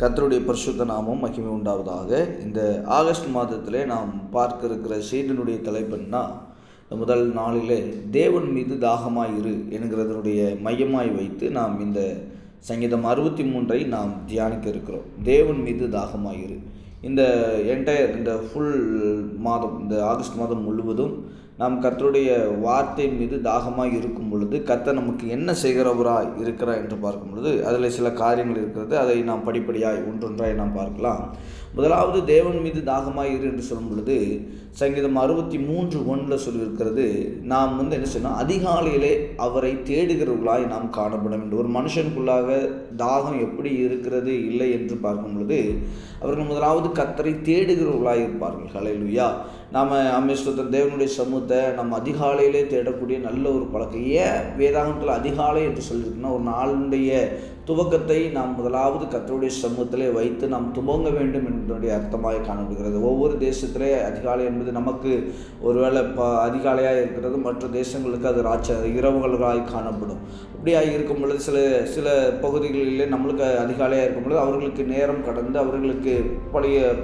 கர்த்தருடைய பரிசுத்த நாமம் மகிமை உண்டாவதாக. இந்த ஆகஸ்ட் மாதத்திலே நாம் பார்க்க இருக்கிற செய்தியினுடைய தலைப்புன்னா, முதல் நாளிலே தேவன் மீது தாகமாய் இரு என்கிறதனுடைய மையமாய் வைத்து நாம் இந்த சங்கீதம் 63 நாம் தியானிக்க இருக்கிறோம். தேவன் மீது தாகமாய் இரு. இந்த ஃபுல் மாதம், இந்த ஆகஸ்ட் மாதம் முழுவதும் நாம் கர்த்தருடைய வார்த்தையின் மீது தாகமாக இருக்கும் பொழுது கர்த்தர் நமக்கு என்ன செய்கிறவராய் இருக்கிறார் என்று பார்க்கும் பொழுது அதில் சில காரியங்கள் இருக்கிறது. அதை நாம் படிப்படியாய் ஒன்றொன்றாய் நாம் பார்க்கலாம். முதலாவது, தேவன் மீது தாகமாக இரு என்று சொல்லும் பொழுது சங்கீதம் 63:1 சொல்லியிருக்கிறது, நாம் என்ன சொன்னால், அதிகாலையிலே அவரை தேடுகிறவர்களாய் நாம் காணப்பட வேண்டும். ஒரு மனுஷனுக்குள்ளாக தாகம் எப்படி இருக்கிறது இல்லை என்று பார்க்கும் பொழுது அவர்கள் முதலாவது கர்த்தரை தேடுகிறவர்களாய் இருப்பார்கள். ஹல்லேலூயா. நாம் அமேஸ்வரன் தேவனுடைய சமூகத்தை நம்ம அதிகாலையிலே தேடக்கூடிய நல்ல ஒரு பழக்கம். ஏன் வேதாகமத்தில் அதிகாலை என்று சொல்லியிருக்குன்னா, ஒரு நாளுடைய துவக்கத்தை நாம் முதலாவது கர்த்தருடைய சமூகத்திலே வைத்து நாம் துவங்க வேண்டும் என்பதனுடைய அர்த்தமாக காணப்படுகிறது. ஒவ்வொரு தேசத்திலே அதிகாலை என்பது நமக்கு ஒருவேளை அதிகாலையாக இருக்கிறது, மற்ற தேசங்களுக்கு அது இரவுகளாய் காணப்படும். அப்படியாக இருக்கும் பொழுது சில பகுதிகளிலே நம்மளுக்கு அதிகாலையாக இருக்கும் பொழுது அவர்களுக்கு நேரம் கடந்து அவர்களுக்கு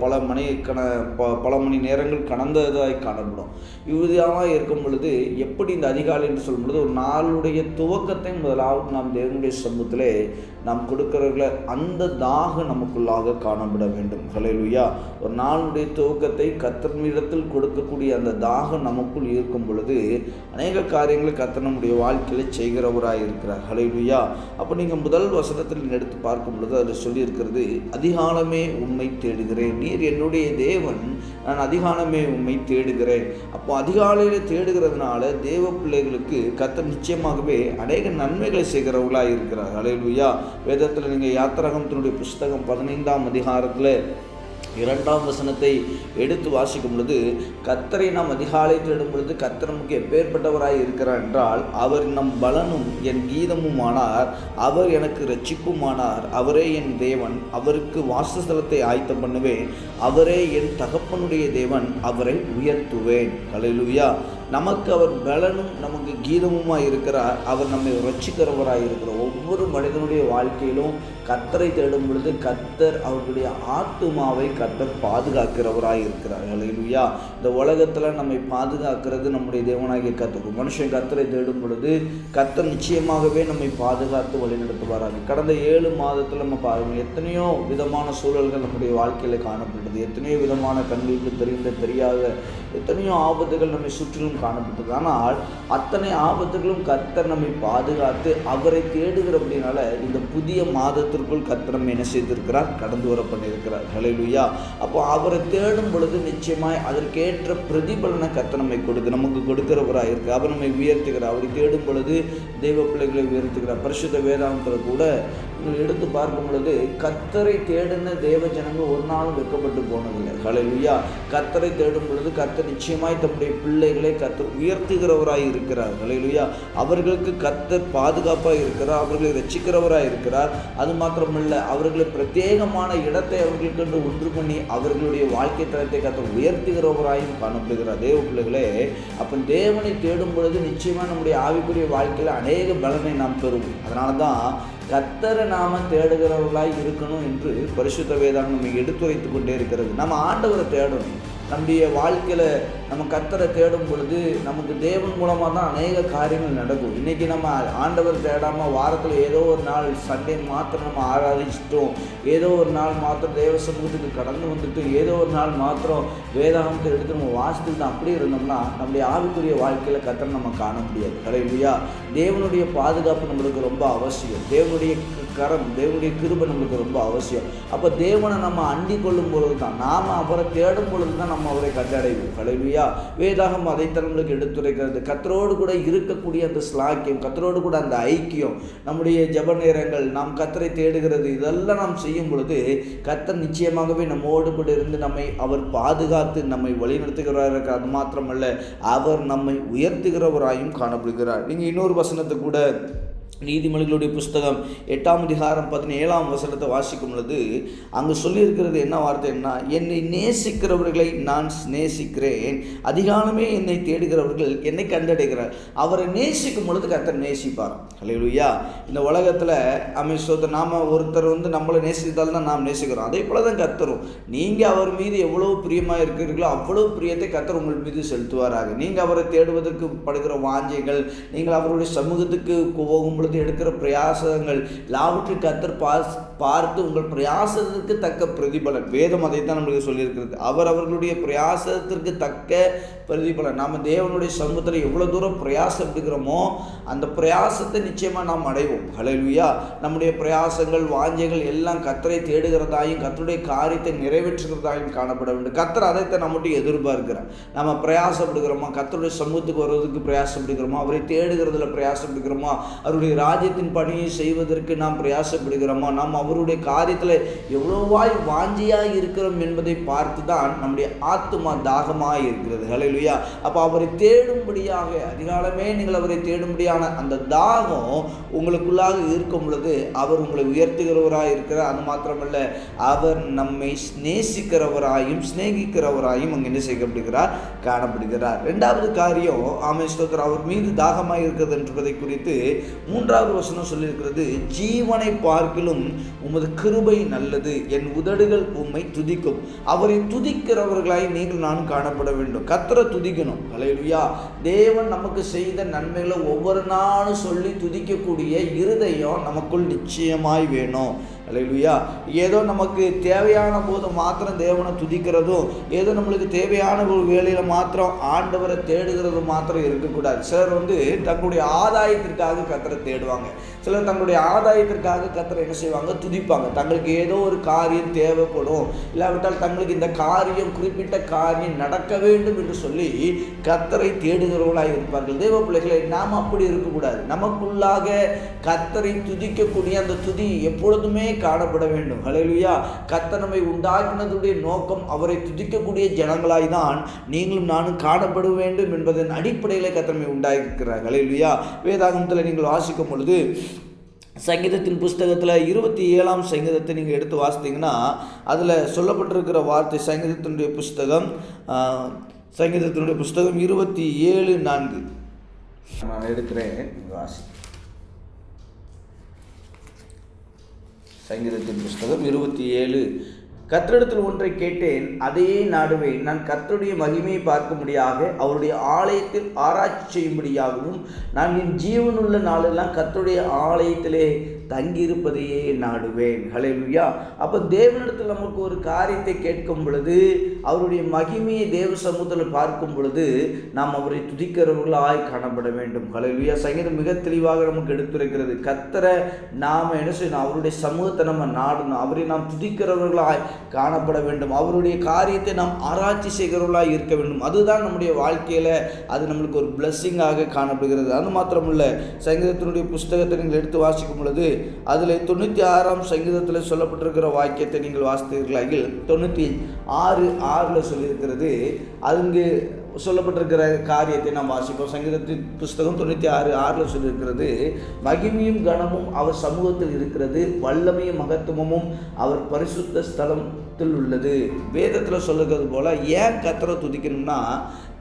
பல மணி நேரங்கள் கடந்ததாய் காணப்படும். இவ்விதமாக இருக்கும் பொழுது எப்படி இந்த அதிகாலை என்று சொல்லும் பொழுது ஒரு நாளுடைய துவக்கத்தை முதலாவது நாம் தேவனுடைய சமூகத்திலே நாம் கொடுக்கிறவர்கள அந்த தாகம் நமக்குள்ளாக காணப்பட வேண்டும். ஹல்லேலூயா. ஒரு நாளுடைய துவக்கத்தை கர்த்தரிடத்தில் கொடுக்கக்கூடிய அந்த தாகம் நமக்குள் இருக்கும் பொழுது அநேக காரியங்களை கர்த்தர் நம்முடைய வாழ்க்கையில் செய்கிறவராக இருக்கிறார். ஹல்லேலூயா. அப்போ நீங்கள் முதல் வசனத்தில் எடுத்து பார்க்கும் பொழுது அதில் சொல்லியிருக்கிறது, அதிகாலமே உம்மை தேடுகிறேன், நீர் என்னுடைய தேவன், நான் அதிகாலமே உம்மை தேடுகிறேன். அப்போ அதிகாலையில் தேடுகிறதுனால தேவ பிள்ளைகளுக்கு கர்த்தர் நிச்சயமாகவே அநேக நன்மைகளை செய்கிறவர்களாக இருக்கிறார். ஹல்லேலூயா. வேதத்தில் நீங்கள் யாத்திராகமத்தினுடைய புஸ்தகம் 15ஆம் அதிகாரத்தில் 2ஆம் வசனத்தை எடுத்து வாசிக்கும் பொழுது, கர்த்தரை நாம் அதிகாலை தேடும் பொழுது கர்த்தர் நமக்கு எப்பேற்பட்டவராய் இருக்கிறார் என்றால், அவர் நம் பலனும் என் கீதமுமானார், அவர் எனக்கு இரட்சிப்புமானார், அவரே என் தேவன், அவருக்கு வாசஸ்தலத்தை ஆயத்தம் பண்ணுவேன், அவரே என் தகப்பனுடைய தேவன், அவரை உயர்த்துவேன். ஹல்லேலூயா. நமக்கு அவர் பலனும் நமக்கு கீதமுமாய் இருக்கிறார், அவர் நம்மை ரட்சிக்கிறவராய் இருக்கிறார். ஒவ்வொரு மனிதனுடைய வாழ்க்கையிலும் கர்த்தரை தேடும் பொழுது கர்த்தர் அவர்களுடைய ஆத்துமாவை கர்த்தர் பாதுகாக்கிறவராய் இருக்கிறார். ஹல்லேலூயா. இந்த உலகத்தில் நம்மை பாதுகாக்கிறது நம்முடைய தேவனாகிய கர்த்தர். மனுஷன் கர்த்தரை தேடும் பொழுது கர்த்தர் நிச்சயமாகவே நம்மை பாதுகாத்து வழிநடத்துவாராக. கடந்த 7 மாதத்தில் நம்ம பாருங்கள், எத்தனையோ விதமான சூழல்கள் நம்முடைய வாழ்க்கையில் காணப்பட்டது. எத்தனையோ விதமான கண்களுக்கு தெரியாத எத்தனையோ ஆபத்துகள் நம்மை சுற்றிலும் காணப்பட்டது. ஆனால் அத்தனை ஆபத்துகளும் கர்த்தர் நம்மை பாதுகாத்து அவரை தேடுகிறபடினால இந்த புதிய மாதத்திற்குள் கர்த்தர் நம்மை என்ன செய்திருக்கிறார், கடந்து வர பண்ணியிருக்கிறார். ஹல்லேலூயா. அப்போ அவரை தேடும் பொழுது நிச்சயமாய் அதற்கேற்ற பிரதிபலனை கர்த்தர் நமக்கு கொடுக்கிறவராக இருக்கு. அவர் நம்மை உயர்த்துகிறார். அவரை தேடும் பொழுது தெய்வ பிள்ளைகளை உயர்த்துகிறார். பரிசுத்த வேதாகமத்தில் கூட எடுத்து பார்க்கும் பொழுது கர்த்தரை தேடின தேவ ஜனங்கள் ஒரு நாளும் வெட்கப்பட்டு போனதில்லை. ஹல்லேலூயா. கர்த்தரை தேடும் பொழுது கர்த்தர் நிச்சயமாய் தம்முடைய பிள்ளைகளை கர்த்தர் உயர்த்துகிறவராய் இருக்கிறார். ஹல்லேலூயா. அவர்களுக்கு கர்த்தர் பாதுகாப்பாக இருக்கிறார், அவர்களை ரட்சிக்கிறவராய் இருக்கிறார். அது மாத்திரமல்ல, அவர்களை பிரத்யேகமான இடத்தை அவர்களுக்கு ஒன்று பண்ணி அவர்களுடைய வாழ்க்கை தரத்தை கர்த்தர் உயர்த்துகிறவராயும் காணப்படுகிறார். தேவ பிள்ளைகளே, அப்போ தேவனை தேடும் பொழுது நிச்சயமாக நம்முடைய ஆவிக்குரிய வாழ்க்கையில் அநேக பலனை நாம் பெறுவோம். அதனால தான் கர்த்தரை நாம தேடுகிறவர்களாய் இருக்கணும் என்று பரிசுத்த வேதாகம் நம்ம எடுத்துரைத்து கொண்டே இருக்கிறது. நம்ம ஆண்டவரை தேடணும். நம்முடைய வாழ்க்கையில் நம்ம கர்த்தரை தேடும் பொழுது நமக்கு தேவன் மூலமாக தான் அநேக காரியங்கள் நடக்கும். இன்றைக்கி நம்ம ஆண்டவர் தேடாமல் வாரத்தில் ஏதோ ஒரு நாள் சண்டே மாத்திரம் நம்ம ஆராதிச்சிட்டோம், ஏதோ ஒரு நாள் மாத்திரம் தேவ சமூகத்துக்கு கடந்து வந்துட்டு, ஏதோ ஒரு நாள் மாத்திரம் வேதாகமத்தை எடுத்து நம்ம வாசித்துட்டு அப்படி இருந்தோம்னா நம்முடைய ஆவிக்குரிய வாழ்க்கையில் கர்த்தரை நம்ம காண முடியாது. ஹல்லேலூயா. தேவனுடைய பாதுகாப்பு நம்மளுக்கு ரொம்ப அவசியம். தேவனுடைய தேவனுடைய கிருபை நம்மளுக்கு ரொம்ப அவசியம். அப்போ தேவனை நம்ம அண்டிக் கொள்ளும் பொழுது தான், நாம் அவரை தேடும் பொழுது தான் நம்ம அவரை கண்டடைவோம். ஹல்லேலூயா. வேதாகம் அதைத்தான் நம்மளுக்கு எடுத்துரைக்கிறது. கர்த்தரோடு கூட இருக்கக்கூடிய அந்த ஸ்லாக்கியம், கர்த்தரோடு கூட அந்த ஐக்கியம், நம்முடைய ஜெப நேரங்கள், நாம் கர்த்தரை தேடுகிறது, இதெல்லாம் நாம் செய்யும் பொழுது கர்த்தர் நிச்சயமாகவே நம்மோடு கூட இருந்து நம்மை அவர் பாதுகாத்து நம்மை வழிநடத்துகிறார். அது மாத்திரமல்ல, அவர் நம்மை உயர்த்துகிறவராயும் காணப்படுகிறார். நீங்கள் இன்னொரு வசனத்தை கூட நீதிமொழிகளுடைய புஸ்தகம் 8ஆம் அதிகாரம் 17ஆம் வசனத்தை வாசிக்கும் பொழுது அங்கு சொல்லியிருக்கிறது என்ன வார்த்தைன்னா, என்னை நேசிக்கிறவர்களை நான் நேசிக்கிறேன், அதிகாலமே என்னை தேடுகிறவர்கள் என்னை கண்டடைகிறார். அவரை நேசிக்கும் பொழுது கர்த்தர் நேசிப்பார். அல்லேலூயா. இந்த உலகத்தில் நாம் ஒருத்தர் நம்மளை நேசித்தால் தான் நாம் நேசிக்கிறோம். அதே போல தான் கர்த்தரும், நீங்கள் அவர் மீது எவ்வளோ பிரியமாக இருக்கிறீர்களோ அவ்வளோ பிரியத்தை கர்த்தர் உங்கள் மீது செலுத்துவாராக. நீங்கள் அவரை தேடுவதற்கு படுகிற வாஞ்சைகள், நீங்கள் அவருடைய சமூகத்துக்கு போகும் பொழுது எடுக்கிற பிரயாசங்கள் எல்லாவற்றையும் கர்த்தர் பார்த்து உங்கள் பிரயாசத்திற்கு தக்க பிரதிபலன், வேதம் அதைத்தான் நம்மளுக்கு சொல்லியிருக்கிறது, அவர்களுடைய பிரயாசத்திற்கு தக்க பிரதிபலன். நாம் தேவனுடைய சமூகத்தில் எவ்வளோ தூரம் பிரயாசப்படுகிறோமோ அந்த பிரயாசத்தை நிச்சயமாக நாம் அடைவோம். ஹல்லேலூயா. நம்முடைய பிரயாசங்கள் வாஞ்சைகள் எல்லாம் கர்த்தரை தேடுகிறதாயும் கர்த்தருடைய காரியத்தை நிறைவேற்றுகிறதாயும் காணப்பட வேண்டும். கர்த்தர் அதைத்தான் நம்மகிட்ட எதிர்பார்க்கிறார். நம்ம பிரயாசப்படுகிறோமா, கர்த்தருடைய சமூகத்துக்கு வருவதற்கு பிரயாசப்படுகிறோமா, அவரை தேடுகிறதுல பிரயாசப்படுகிறோமா, அவருடைய ராஜ்யத்தின் பணியை செய்வதற்கு நாம் பிரயாசப்படுகிறோமா, நாம் அவருடைய காரியத்தில் எவ்வளோவாய் வாஞ்சியாக இருக்கிறோம் என்பதை பார்த்து தான் நம்முடைய ஆத்துமா தாகமாக இருக்கிறது. ஹல்லேலூயா. அப்போ அவரை தேடும்படியாக அதிகாலமே நீங்கள் அவரை தேடும்படியான அந்த தாகம் உங்களுக்குள்ளாக இருக்கும் பொழுது அவர் உங்களை உயர்த்துகிறவராக இருக்கிறார். அது மாத்திரமல்ல, அவர் நம்மை நேசிக்கிறவராயும் சிநேகிக்கிறவராயும் அங்கே என்ன செய்யப்படுகிறார், காணப்படுகிறார். இரண்டாவது காரியம், ஆமென் ஸ்தோத்திரம், அவர் மீது தாகமாக இருக்கிறது என்பதை குறித்து 3வது வசனம் சொல்லியிருக்கிறது, ஜீவனை பார்க்கிலும் உமது கிருபை நல்லது, என் உதடுகள் உம்மை துதிக்கும். அவரை துதிக்கிறவர்களாய் நீங்கள் நானும் காணப்பட வேண்டும். கர்த்தரை துதிக்கணும். ஹல்லேலூயா. தேவன் நமக்கு செய்த நன்மைகளை ஒவ்வொரு நாளும் சொல்லி துதிக்கக்கூடிய இருதயம் நமக்குள் நிச்சயமாய் வேணும். ஹல்லேலூயா. ஏதோ நமக்கு தேவையான போது மாத்திரம் தேவனை துதிக்கிறதும், ஏதோ நம்மளுக்கு தேவையான ஒரு வேலையில் மாத்திரம் ஆண்டவரை தேடுகிறது மாத்திரம் இருக்கக்கூடாது. சிலர் தங்களுடைய ஆதாயத்திற்காக கர்த்தரை தேடுவாங்க. சிலர் தங்களுடைய ஆதாயத்திற்காக கர்த்தரை என்ன செய்வாங்க, துதிப்பாங்க. தங்களுக்கு ஏதோ ஒரு காரியம் தேவைப்படும், இல்லாவிட்டால் தங்களுக்கு இந்த காரியம், குறிப்பிட்ட காரியம் நடக்க வேண்டும் என்று சொல்லி கர்த்தரை தேடுகிறவர்களாக இருப்பார்கள். தேவ பிள்ளைகளை நாம் அப்படி இருக்கக்கூடாது. நமக்குள்ளாக கர்த்தரை துதிக்கக்கூடிய அந்த துதி எப்பொழுதுமே காணப்பட வேண்டும். ஹல்லேலூயா. கர்த்தர் நம்மை உண்டாக்கினதுடைய நோக்கம் அவரை துதிக்கக்கூடிய ஜனங்களாய் தான் நீங்களும் நானும் காணப்பட வேண்டும் என்பதன் அடிப்படையில் கர்த்தர் நம்மை உண்டாக்கியிருக்கிறார். ஹல்லேலூயா. வேதாகமத்தில் நீங்கள் வாசிக்கும் பொழுது சங்கீதத்தின் புஸ்தகத்தில் 27ஆம் சங்கீதத்தை நீங்கள் எடுத்து வாசித்தீங்கன்னா அதில் சொல்லப்பட்டிருக்கிற வார்த்தை, சங்கீதத்தினுடைய புஸ்தகம் 27:4 நான் எடுக்கிறேன், வாசி. சங்கீதத்தின் புஸ்தகம் 27, கர்த்தரிடத்தில் ஒன்றை கேட்டேன், அதையே நாடுவேன். நான் கர்த்தருடைய மகிமையை பார்க்கும்படியாக அவருடைய ஆலயத்தில் ஆராய்ச்சி செய்யும்படியாகவும் நான் என் ஜீவனுள்ள நாளெல்லாம் கர்த்தருடைய ஆலயத்திலே தங்கியிருப்பதையே நாடுவேன். ஹல்லேலூயா. அப்போ தேவனிடத்தில் நமக்கு ஒரு காரியத்தை கேட்கும் பொழுது, அவருடைய மகிமையை தேவ சமூகத்தில் பார்க்கும் பொழுது நாம் அவரை துதிக்கிறவர்களாய் காணப்பட வேண்டும். ஹல்லேலூயா. சங்கீதம் மிக தெளிவாக நமக்கு எடுத்துரைக்கிறது. கர்த்தரை நாம் என்ன செய்யணும், அவருடைய சமூகத்தை நம்ம நாடணும், அவரை நாம் துதிக்கிறவர்களாய் காணப்பட வேண்டும், அவருடைய காரியத்தை நாம் ஆராய்ச்சி செய்கிறவர்களாக இருக்க வேண்டும். அதுதான் நம்முடைய வாழ்க்கையில் அது நம்மளுக்கு ஒரு பிளஸ்ஸிங்காக காணப்படுகிறது. அது மாத்திரமல்ல, சங்கீதத்தினுடைய புஸ்தகத்தை நீங்கள் எடுத்து வாசிக்கும் பொழுது அதில் 96ஆம் சங்கீதத்தில் சொல்லப்பட்டிருக்கிற வாக்கியத்தை நீங்கள் வாசித்தீர்களாகில் 96:6 சொல்லியிருக்கிறது. அங்கு சொல்லப்பட்டிருக்கிற காரியத்தை நாம் வாசிப்போம். சங்கீதத்தின் புஸ்தகம் 96:6 சொல்லியிருக்கிறது, மகிமையும் கனமும் அவர் சமூகத்தில் இருக்கிறது, வல்லமையும் மகத்துவமும் அவர் பரிசுத்த ஸ்தலத்தில் உள்ளது. வேதத்தில் சொல்லுகிறது போல ஏன் கர்த்தரை துதிக்கணும்னா,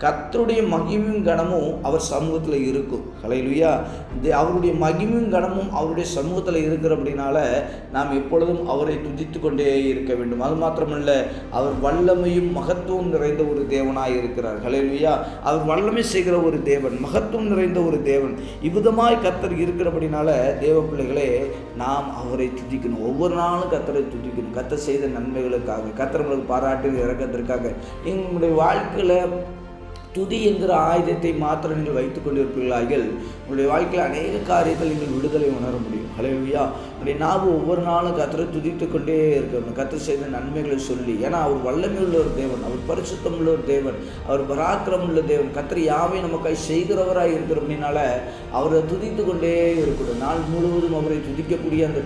கர்த்தருடைய மகிமையும் கனமும் அவர் சமூகத்தில் இருக்கும். ஹல்லேலூயா. அவருடைய மகிமையும் கனமும் அவருடைய சமூகத்தில் இருக்கிற அப்படின்னால நாம் எப்பொழுதும் அவரை துதித்து கொண்டே இருக்க வேண்டும். அது மாத்திரமல்ல, அவர் வல்லமையும் மகத்துவம் நிறைந்த ஒரு தேவனாய் இருக்கிறார். ஹல்லேலூயா. அவர் வல்லமை செய்கிற ஒரு தேவன், மகத்துவம் நிறைந்த ஒரு தேவன். இவ்விதமாய் கர்த்தர் இருக்கிறபடினால தேவ பிள்ளைகளே, நாம் அவரை துதிக்கணும். ஒவ்வொரு நாளும் கர்த்தரை துதிக்கணும். கர்த்தர் செய்த நன்மைகளுக்காக, கர்த்தர் உங்களுக்கு பாராட்டு இறக்கத்திற்காக. உங்களுடைய வாழ்க்கையில் துதி என்கிற ஆயுதத்தை மாத்திரம் நீங்கள் வைத்துக் கொண்டிருப்பீர்களார்கள், உங்களுடைய வாழ்க்கையில் அநேக காரியங்கள் நீங்கள் விடுதலை உணர முடியும். ஹல்லேலூயா. உங்களுடைய நாவு ஒவ்வொரு நாளும் கர்த்தரை துதித்து கொண்டே இருக்கணும், கர்த்தர் செய்த நன்மைகளை சொல்லி. ஏன்னா அவர் வல்லமை உள்ள ஒரு தேவன், அவர் பரிசுத்தம் உள்ள ஒரு தேவன், அவர் பராக்கிரம் உள்ள தேவன். கர்த்தர் யாவே நமக்காய் செய்கிறவராக இருக்கிற அப்படின்னால அவரை துதித்து கொண்டே இருக்கணும். நாள் முழுவதும் அவரை துதிக்கக்கூடிய அந்த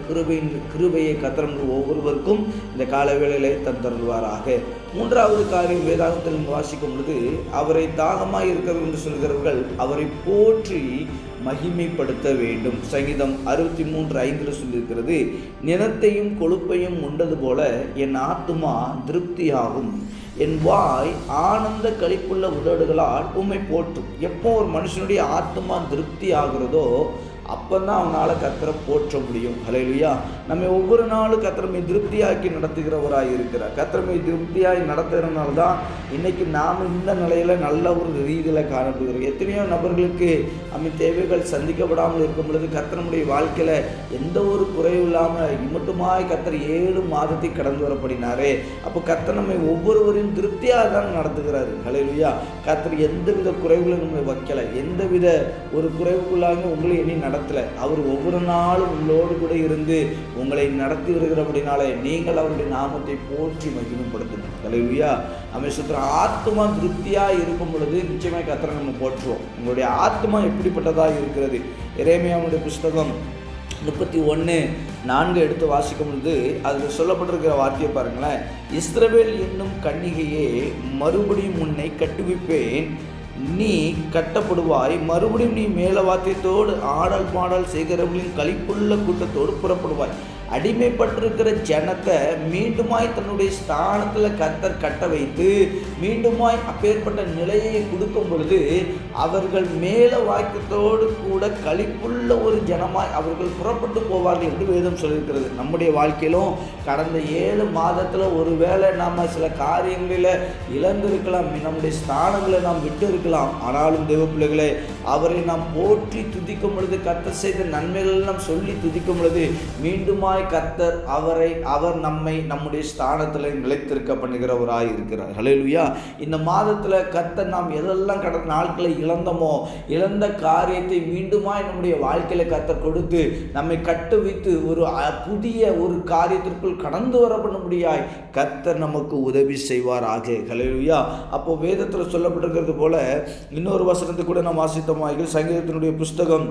கிருபையை கர்த்தர் ஒவ்வொருவருக்கும் இந்த கால வேளையிலே தந்தருள்வாராக. 3வது காரியம் வேதாகமத்தில் வாசிக்கும் பொழுது, அவரை தாகமாய் இருக்கிறது என்று சொல்கிறவர்கள் அவரை போற்றி மகிமைப்படுத்த வேண்டும். சங்கீதம் 63:5 சொல்லியிருக்கிறது, நிலத்தையும் கொழுப்பையும் உண்டது போல என் ஆத்துமா திருப்தியாகும், என் வாய் ஆனந்த களிப்புள்ள உதடுகளால் உம்மை போற்றும். எப்போ ஒரு மனுஷனுடைய ஆத்துமா திருப்தி ஆகிறதோ அப்போதான் அவனால் கர்த்தரை போற்ற முடியும். ஹல்லேலூயா. நம்ம ஒவ்வொரு நாளும் கர்த்தரை திருப்தியாக்கி நடத்துகிறவராக இருக்கிறார். கர்த்தரை திருப்தியாகி நடத்துகிறதுனால தான் இன்றைக்கி நாம் இந்த நிலையில் நல்ல ஒரு ரீதியில் காணப்படுகிறோம். எத்தனையோ நபர்களுக்கு நம்ம தேவைகள் சந்திக்கப்படாமல் இருக்கும் பொழுது கர்த்தருடைய வாழ்க்கையில் எந்த ஒரு குறைவும் இல்லாமல் இம்மட்டுமாய் கர்த்தர் 7 மாதத்தை கடந்து வரப்படினாரே. அப்போ கர்த்தர் நம்மை ஒவ்வொருவரையும் திருப்தியாக தான் நடத்துகிறாரு. ஹல்லேலூயா. கர்த்தர் எந்தவித குறைவுகளும் நம்மளை வைக்கலை, எந்தவித ஒரு குறைவுக்குள்ளாக உங்களை எண்ணி நடத்தலை. அவர் ஒவ்வொரு நாளும் உங்களோடு கூட இருந்து உங்களை நடத்தி வருகிறபடினாலே நீங்கள் அவருடைய நாமத்தை போற்றி மகிமைப்படுத்தணும். ஹல்லேலூயா. நம்ம ஆத்மா திருப்தியா இருக்கும் பொழுது நிச்சயமாக கர்த்தரை நம்ம போற்றுவோம். உங்களுடைய ஆத்மா எப்படிப்பட்டதாக இருக்கிறது? எரேமியாவுடைய புஸ்தகம் 31:4 எடுத்து வாசிக்கும் பொழுது அதில் சொல்லப்பட்டிருக்கிற வார்த்தையை பாருங்களேன். இஸ்ரவேல் என்னும் கன்னிகையே, மறுபடியும் உன்னை கட்டுவிப்பேன், நீ கட்டப்படுவாய், மறுபடியும் நீ மேலவாத்தியத்தோடு ஆடல் பாடல் செய்கிறவர்களின் களிப்புள்ள கூட்டத்தோடு புறப்படுவாய். அடிமைப்பட்டிருக்கிற ஜனத்தை மீண்டுமாய் தன்னுடைய ஸ்தானத்தில் கர்த்தர் கட்ட வைத்து மீண்டுமாய் அப்பேற்பட்ட நிலையை கொடுக்கும் பொழுது அவர்கள் மேல வாக்கியத்தோடு கூட களிப்புள்ள ஒரு ஜனமாய் அவர்கள் புறப்பட்டு போவார்கள் என்று வேதம் சொல்லியிருக்கிறது. நம்முடைய வாழ்க்கையிலும் கடந்த 7 மாதத்தில் ஒருவேளை நாம் சில காரியங்களில் இழந்திருக்கலாம், நம்முடைய ஸ்தானங்களை நாம் விட்டு இருக்கலாம். ஆனாலும் தேவ பிள்ளைகளே, அவரை நாம் போற்றி துதிக்கும் பொழுது, கர்த்தர் செய்த நன்மைகள் நாம் சொல்லி துதிக்கும் பொழுது மீண்டுமாய் கர்த்தர் அவர் நம்மை நம்முடைய ஸ்தானத்தில் நிலைத்திருக்க பண்ணுகிறவராய் இருக்கிறார். ஹல்லேலூயா. இந்த மாதத்தில் கர்த்தர் நாம் எதெல்லாம் கடந்த நாட்களை இழந்தோமோ, இழந்த காரியத்தை மீண்டுமாய் நம்முடைய வாழ்க்கையில் கர்த்தர் கொடுத்து நம்மை கட்டுவித்து ஒரு புதிய ஒரு காரியத்திற்குள் கடந்து வர பண்ண முடியாய் கர்த்தர் நமக்கு உதவி செய்வாராக. ஹல்லேலூயா. அப்போ வேதத்தில் சொல்லப்பட்டிருக்கிறது போல இன்னொரு வசனத்தை கூட நாம் வாசித்தோமாக, சங்கீதத்தினுடைய புஸ்தகம்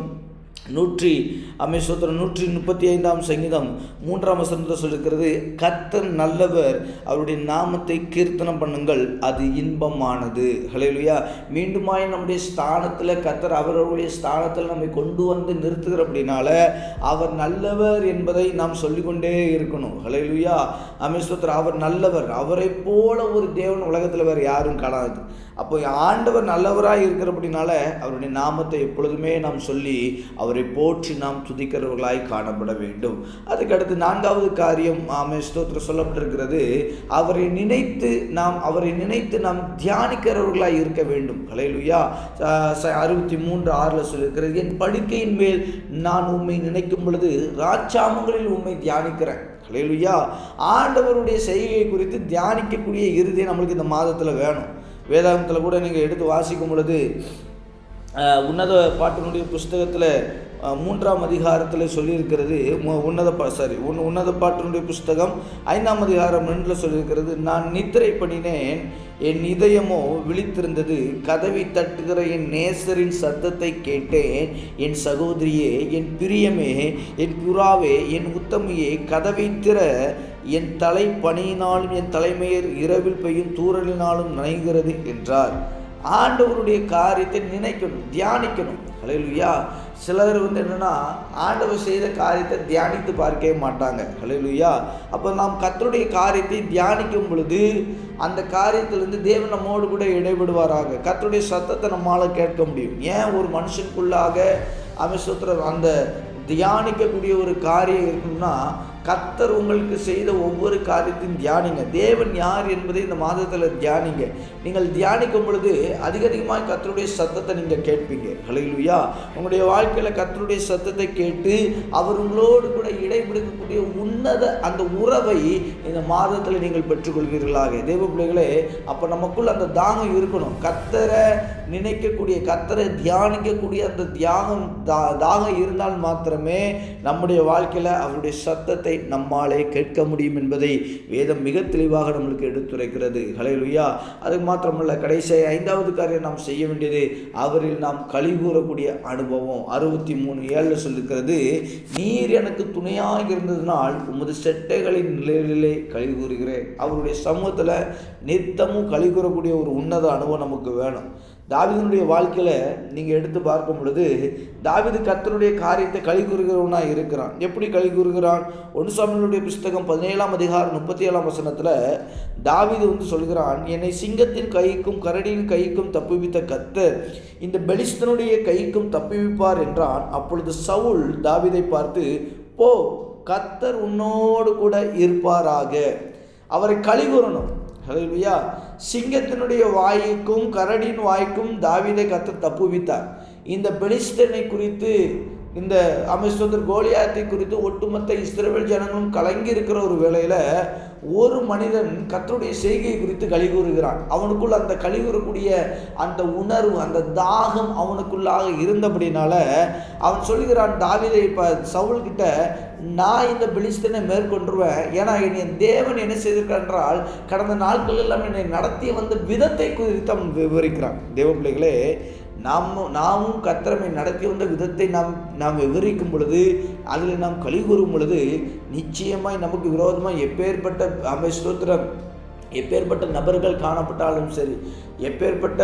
135 சங்கீதம் 3 வசனத்தில் சொல்லியிருக்கிறது, கர்த்தர் நல்லவர், அவருடைய நாமத்தை கீர்த்தனம் பண்ணுங்கள், அது இன்பமானது. ஹல்லேலூயா. மீண்டுமாய் நம்முடைய ஸ்தானத்தில் கர்த்தர் அவருடைய ஸ்தானத்தில் நம்மை கொண்டு வந்து நிறுத்துகிற அப்படின்னால அவர் நல்லவர் என்பதை நாம் சொல்லிக்கொண்டே இருக்கணும். ஹல்லேலூயா. அமேஸ்வரர் அவர் நல்லவர், அவரை போல ஒரு தேவன் உலகத்தில் வேறு யாரும் காணாது. அப்போ ஆண்டவர் நல்லவராக இருக்கிற அப்படின்னால அவருடைய நாமத்தை எப்பொழுதுமே நாம் சொல்லி அவரை போற்றி நாம் துதிக்கிறவர்களாய் காணப்பட வேண்டும். அதுக்கடுத்து 4வது காரியம் ஸ்தோத்திரம் சொல்லப்பட்டிருக்கிறது, அவரை நினைத்து நாம் தியானிக்கிறவர்களாய் இருக்க வேண்டும். ஹல்லேலூயா. 63:6 சொல்லியிருக்கிறது, என் படுக்கையின் மேல் நான் உம்மை நினைக்கும் பொழுது ராஜாமங்களில் உம்மை தியானிக்கிறேன். ஹல்லேலூயா. ஆண்டவருடைய செய்கையை குறித்து தியானிக்கக்கூடிய இறுதி நம்மளுக்கு இந்த மாதத்தில் வேணும். வேதாகமத்தில் கூட நீங்கள் எடுத்து வாசிக்கும் பொழுது உன்னத பாட்டினுடைய புஸ்தகத்தில் 3ஆம் அதிகாரத்தில் சொல்லியிருக்கிறது, உன்னத பாட்டினுடைய புஸ்தகம் 5ஆம் அதிகாரம் 2 சொல்லியிருக்கிறது, நான் நித்திரை பண்ணினேன், என் இதயமோ விழித்திருந்தது, கதவை தட்டுகிற என் நேசரின் சத்தத்தை கேட்டேன். என் சகோதரியே, என் பிரியமே, என் புறாவே, என் உத்தமியே, கதவை திற, என் தலை பனியினாலும் என் தலைமையர் இரவில் பெய்யும் தூறலினாலும் நனைகிறது என்றார். ஆண்டவருடைய காரியத்தை நினைக்கணும், தியானிக்கணும். ஹல்லேலூயா. சிலர் என்னென்னா ஆண்டவர் செய்த காரியத்தை தியானித்து பார்க்கவே மாட்டாங்க. ஹல்லேலூயா. அப்போ நாம் கர்த்தருடைய காரியத்தை தியானிக்கும் பொழுது அந்த காரியத்திலிருந்து தேவன் நம்மோடு கூட இடைபடுவாராக. கர்த்தருடைய சத்தத்தை நம்மளால் கேட்க முடியும். ஏன் ஒரு மனுஷனுக்குள்ளாக அமைச்சர் அந்த தியானிக்கக்கூடிய ஒரு காரியம் இருக்குன்னா, கர்த்தர் உங்களுக்கு செய்த ஒவ்வொரு காரியத்தையும் தியானிங்க. தேவன் யார் என்பதை இந்த மாதத்தில் தியானிங்க. நீங்கள் தியானிக்கும் பொழுது அதிகமாக கர்த்தருடைய சத்தத்தை நீங்கள் கேட்பீங்க. ஹல்லேலூயா. உங்களுடைய வாழ்க்கையில் கர்த்தருடைய சத்தத்தை கேட்டு அவர் உங்களோடு கூட இடைபிடிக்கக்கூடிய உன்னத அந்த உறவை இந்த மாதத்தில் நீங்கள் பெற்றுக்கொள்வீர்களாக. தேவ பிள்ளைகளே, அப்போ நமக்குள்ள அந்த தாகம் இருக்கணும். கர்த்தரை நினைக்கக்கூடிய, கர்த்தரை தியானிக்கக்கூடிய அந்த தாகம் இருந்தால் மாத்திரமே நம்முடைய வாழ்க்கையில் அவருடைய சத்தத்தை நம்மாலே கேட்க முடியும் என்பதை வேதம் மிக தெளிவாக நம்மளுக்கு எடுத்துரைக்கிறது. ஹல்லேலூயா. அது மாத்திரமல்ல, கடைசி 5வது காரியம் நாம் செய்ய வேண்டியது அவரில் நாம் களி கூறக்கூடிய அனுபவம். 63:7 சொல்லிருக்கிறது, நீர் எனக்கு துணையாக இருந்ததினால் உமது செட்டைகளின் நிலையிலே களி கூறுகிறேன். அவருடைய சமூகத்தில் நித்தமும் களி கூறக்கூடிய ஒரு உன்னத அனுபவம் நமக்கு வேணும். தாவீதினுடைய வாழ்க்கையில் நீங்கள் எடுத்து பார்க்கும் பொழுது தாவீது கர்த்தருடைய காரியத்தை களி கூறுகிறவனாக இருக்கிறான். எப்படி களி கூறுகிறான்? 1 சாமுவேலுடைய புஸ்தகம் 17ஆம் அதிகாரம் 37ஆம் வசனத்தில் தாவீது சொல்கிறான், என்னை சிங்கத்தின் கைக்கும் கரடியின் கைக்கும் தப்புவித்த கர்த்தர் இந்த பெலிஸ்தனுடைய கைக்கும் தப்புவிப்பார் என்றான். அப்பொழுது சவுல் தாவீதை பார்த்து, போ, கர்த்தர் உன்னோடு கூட இருப்பாராக. அவரை களி கூறணும். ஹல்லேலூயா. சிங்கத்தினுடைய வாய்க்கும் கரடியின் வாய்க்கும் தாவீதை கர்த்தர் தப்புவித்தார். இந்த பெலிஸ்தனை குறித்து, இந்த அமேஸ்வரர் கோலியாத்தை குறித்து ஒட்டுமொத்த இஸ்ரவேல் ஜனங்களும் கலங்கி இருக்கிற ஒரு வேளையில் ஒரு மனிதன் கர்த்தருடைய செய்கையை குறித்து களி கூறுகிறான். அவனுக்குள் அந்த களி கூறக்கூடிய அந்த உணர்வு, அந்த தாகம் அவனுக்குள்ளாக இருந்தபடினால அவன் சொல்கிறான் தாவீதை சவுல்கிட்ட, நான் இந்த பெலிஸ்தனை மேற்கொண்டுருவேன். ஏன்னா என் தேவன் என்ன செய்திருக்கார் என்றால் கடந்த நாட்கள் எல்லாம் என்னை நடத்திய வந்த விதத்தை குறித்து அவன் விவரிக்கிறான். தேவ பிள்ளைகளே, நாமும் கர்த்தரை நடத்தி வந்த விதத்தை நாம் விவரிக்கும் பொழுது, அதில் நாம் களி கூறும் பொழுது, நிச்சயமாய் நமக்கு விரோதமாக எப்பேற்பட்ட நபர்கள் காணப்பட்டாலும் சரி, எப்பேற்பட்ட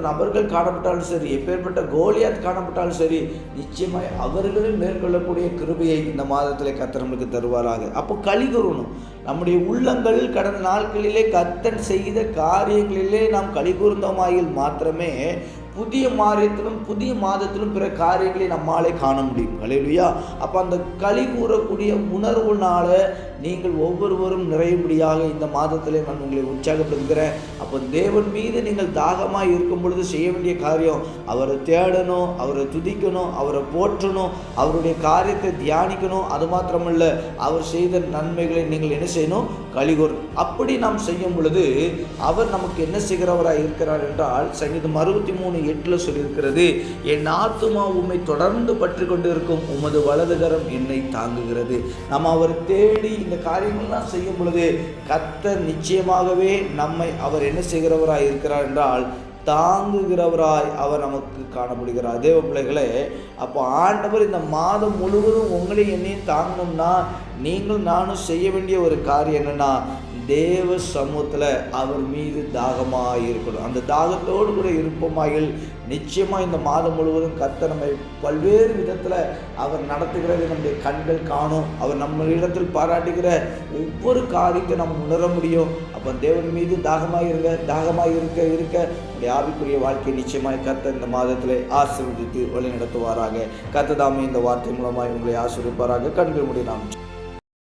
நபர்கள் காணப்பட்டாலும் சரி, எப்பேற்பட்ட கோலியாத் காணப்பட்டாலும் சரி, நிச்சயமாய் அவர்களும் மேற்கொள்ளக்கூடிய கிருபையை இந்த மாதத்தில் கர்த்தர் நமக்கு தருவாராக. அப்போ களி கூறணும். நம்முடைய உள்ளங்கள் கடந்த நாட்களிலே கர்த்தர் செய்த காரியங்களிலே நாம் களி கூர்ந்தோமாயில் மாத்திரமே புதிய மாதத்திலும் புதிய மாதத்திலும் பிற காரியங்களை நம்மாலே காண முடியும். ஹல்லேலூயா. அப்போ அந்த களி கூறக்கூடிய உணர்வுனால நீங்கள் ஒவ்வொருவரும் நிறையும்படியாக இந்த மாதத்திலே நான் உங்களை உற்சாகப்படுத்துகிறேன். அப்போ தேவன் மீது நீங்கள் தாகமாக இருக்கும் பொழுது செய்ய வேண்டிய காரியம், அவரை தேடணும், அவரை துதிக்கணும், அவரை போற்றணும், அவருடைய காரியத்தை தியானிக்கணும். அது மாத்திரமல்ல, அவர் செய்த நன்மைகளை நீங்கள் என்ன செய்யணும்? களி கூறணும். அப்படி நாம் செய்யும் பொழுது அவர் நமக்கு என்ன செய்கிறவராக இருக்கிறார் என்றால், சங்கீதம் 63:8 சொல்லியிருக்கிறது, என் ஆத்துமா உம்மை தொடர்ந்து பற்றி கொண்டு இருக்கும், உமது வலதுகரம் என்னை தாங்குகிறது. நம்ம அவர் தேடி இந்த காரியங்கள்லாம் செய்யும் பொழுது கர்த்தர் நிச்சயமாகவே நம்மை அவர் என்ன செய்கிறவராய் இருக்கிறார் என்றால் தாங்குகிறவராய் அவர் நமக்கு காணப்படுகிறார். தேவ பிள்ளைகளே, அப்போ ஆண்டவர் இந்த மாதம் முழுவதும் உங்களையும் என்னையும் தாங்கணும்னா நீங்கள் நானும் செய்ய வேண்டிய ஒரு காரியம் என்னன்னா, தேவ சமூகத்தில் அவர் மீது தாகமாக இருக்கணும். அந்த தாகத்தோடு கூட இருப்போமாயில் நிச்சயமாக இந்த மாதம் முழுவதும் கர்த்தர் நம்மை பல்வேறு விதத்தில் அவர் நடத்துகிறது நம்முடைய கண்கள் காணும். அவர் நம்ம இடத்தில் பாராட்டுகிற ஒவ்வொரு காரியத்தை நம்ம உணர முடியும். அப்போ தேவன் மீது தாகமாக இருக்க நம்முடைய ஆவிக்குரிய வாழ்க்கை நிச்சயமாய் கர்த்தர் இந்த மாதத்தில் ஆசீர்வதித்து வழி நடத்துவாராக. கர்த்தர் தாமே இந்த வார்த்தை மூலமாய் உங்களை ஆசீர்வதிப்பாராக. கண்கள் மூடி நாம்